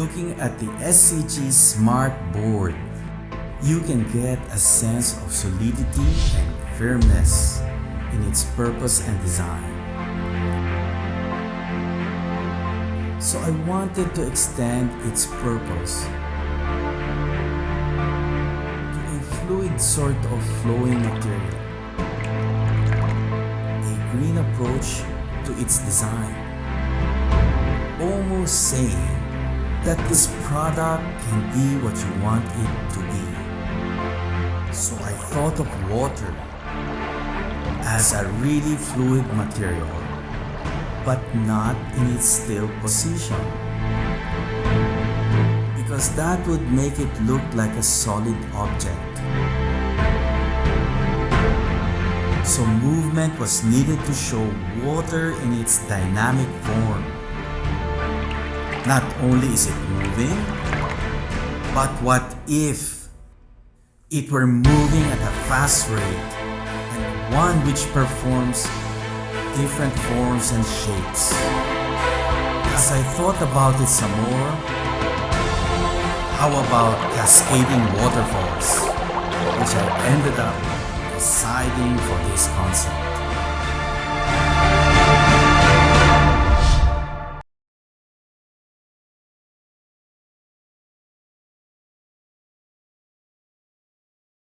Looking at the SCG Smartboard, you can get a sense of solidity and firmness in its purpose and design. So I wanted to extend its purpose to a fluid sort of flowing material, a green approach to its design, almost saying that this product can be what you want it to be. So I thought of water as a really fluid material, but not in its still position, because that would make it look like a solid object. So movement was needed to show water in its dynamic form. Not only is it moving, but what if it were moving at a fast rate, and one which performs different forms and shapes? As I thought about it some more, how about Cascading Water Falls, which I ended up deciding for this concept.